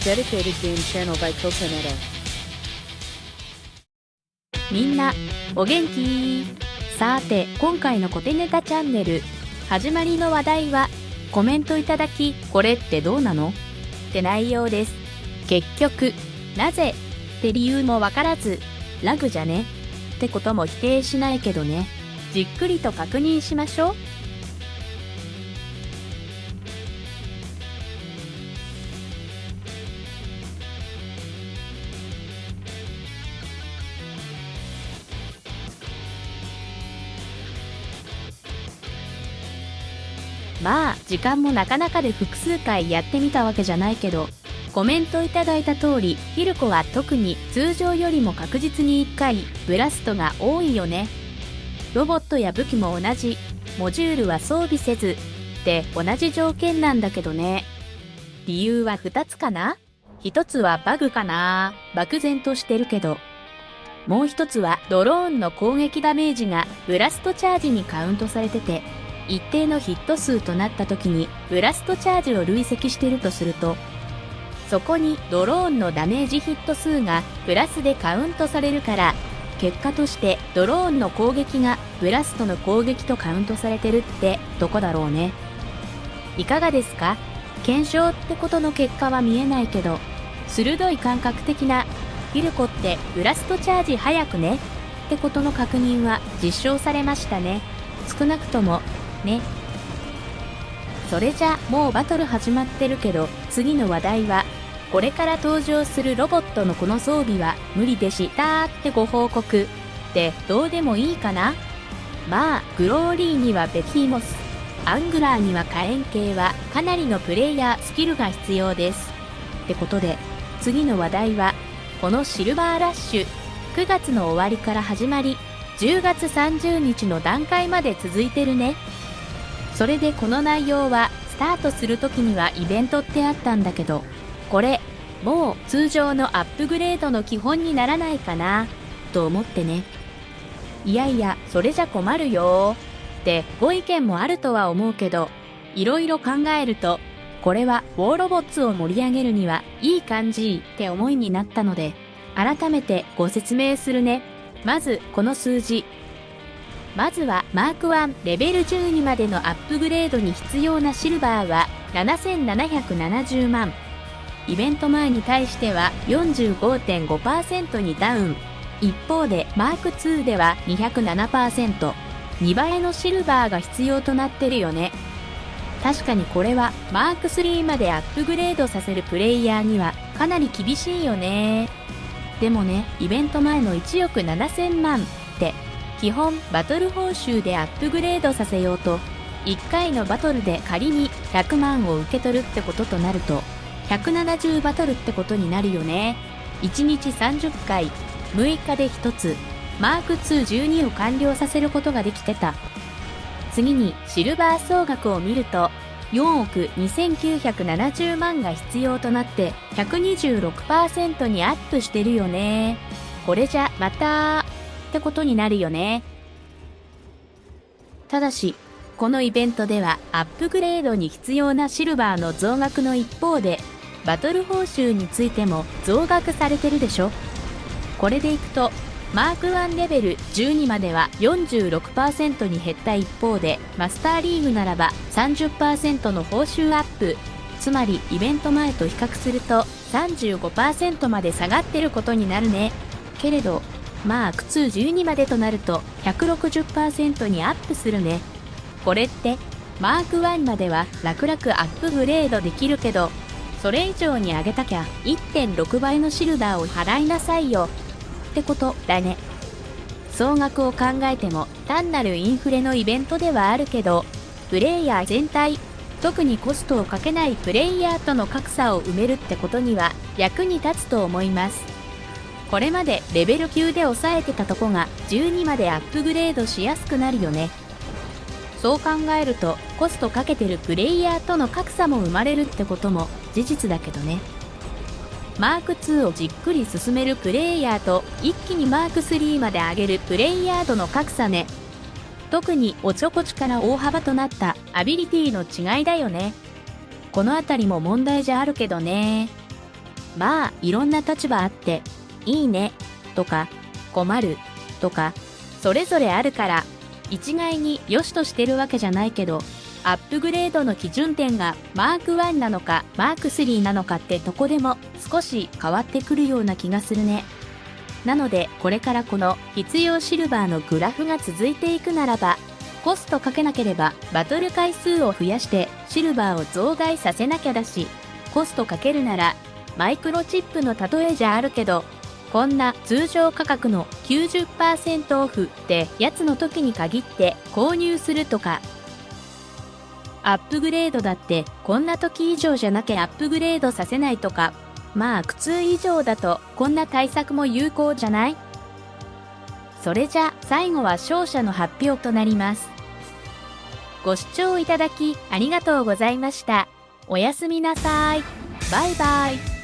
dedicated game channel by Coconetta. みんなお元気？さて今回のコテネタチャンネル始まりの話題はコメントいただきこれってどうなのって内容です。結局なぜって理由もわからずラグじゃねってことも否定しないけどね、じっくりと確認しましょう。まあ時間もなかなかで複数回やってみたわけじゃないけど、コメントいただいた通りヒルコは特に通常よりも確実に1回ブラストが多いよね。ロボットや武器も同じ、モジュールは装備せずって同じ条件なんだけどね。理由は2つかな。1つはバグかな、漠然としてるけど。もう1つはドローンの攻撃ダメージがブラストチャージにカウントされてて、一定のヒット数となった時にブラストチャージを累積しているとすると、そこにドローンのダメージヒット数がプラスでカウントされるから、結果としてドローンの攻撃がブラストの攻撃とカウントされてるってとこだろうね。いかがですか？検証ってことの結果は見えないけど、鋭い感覚的なヒルコってブラストチャージ早くねってことの確認は実証されましたね。少なくともね。それじゃもうバトル始まってるけど、次の話題はこれから登場するロボットのこの装備は無理でしたってご報告ってどうでもいいかな。まあグローリーにはベキーモス、アングラーには火炎系はかなりのプレイヤースキルが必要ですってことで、次の話題はこのシルバーラッシュ9月の終わりから始まり10月30日の段階まで続いてるね。それでこの内容はスタートするときにはイベントってあったんだけど、これもう通常のアップグレードの基本にならないかなと思ってね。いやいやそれじゃ困るよってご意見もあるとは思うけど、いろいろ考えるとこれはウォーロボッツを盛り上げるにはいい感じって思いになったので、改めてご説明するね。まずこの数字、まずはマーク1レベル12までのアップグレードに必要なシルバーは7770万。イベント前に対しては 45.5% にダウン。一方でマーク2では 207%、2倍のシルバーが必要となってるよね。確かにこれはマーク3までアップグレードさせるプレイヤーにはかなり厳しいよね。でもね、イベント前の1億7000万って基本バトル報酬でアップグレードさせようと、1回のバトルで仮に100万を受け取るってこととなると170バトルってことになるよね。1日30回、6日で1つ、マーク212を完了させることができてた。次にシルバー総額を見ると4億2970万が必要となって126% にアップしてるよね。これじゃまたってことになるよね。ただしこのイベントではアップグレードに必要なシルバーの増額の一方でバトル報酬についても増額されてるでしょ。これでいくとマーク1レベル12までは 46% に減った一方で、マスターリーグならば 30% の報酬アップ、つまりイベント前と比較すると 35% まで下がってることになるね。けれどマーク2 12までとなると 160% にアップするね。これってマーク1までは楽々アップグレードできるけど、それ以上に上げたきゃ 1.6 倍のシルバーを払いなさいよってことだね。総額を考えても単なるインフレのイベントではあるけど、プレイヤー全体、特にコストをかけないプレイヤーとの格差を埋めるってことには役に立つと思います。これまでレベル9で抑えてたとこが12までアップグレードしやすくなるよね。そう考えるとコストかけてるプレイヤーとの格差も生まれるってことも事実だけどね。マーク2をじっくり進めるプレイヤーと一気にマーク3まで上げるプレイヤーとの格差ね。特におちょこちから大幅となったアビリティの違いだよね。このあたりも問題じゃあるけどね。まあいろんな立場あって、いいねとか困るとかそれぞれあるから一概に良しとしてるわけじゃないけど、アップグレードの基準点がマーク1なのかマーク3なのかってとこでも少し変わってくるような気がするね。なのでこれからこの必要シルバーのグラフが続いていくならば、コストかけなければバトル回数を増やしてシルバーを増大させなきゃだし、コストかけるならマイクロチップの例えじゃあるけど、こんな通常価格の 90% オフってやつの時に限って購入するとか、アップグレードだってこんな時以上じゃなきゃアップグレードさせないとか、まあ苦痛以上だとこんな対策も有効じゃない？それじゃ最後は勝者の発表となります。ご視聴いただきありがとうございました。おやすみなさい。バイバイ。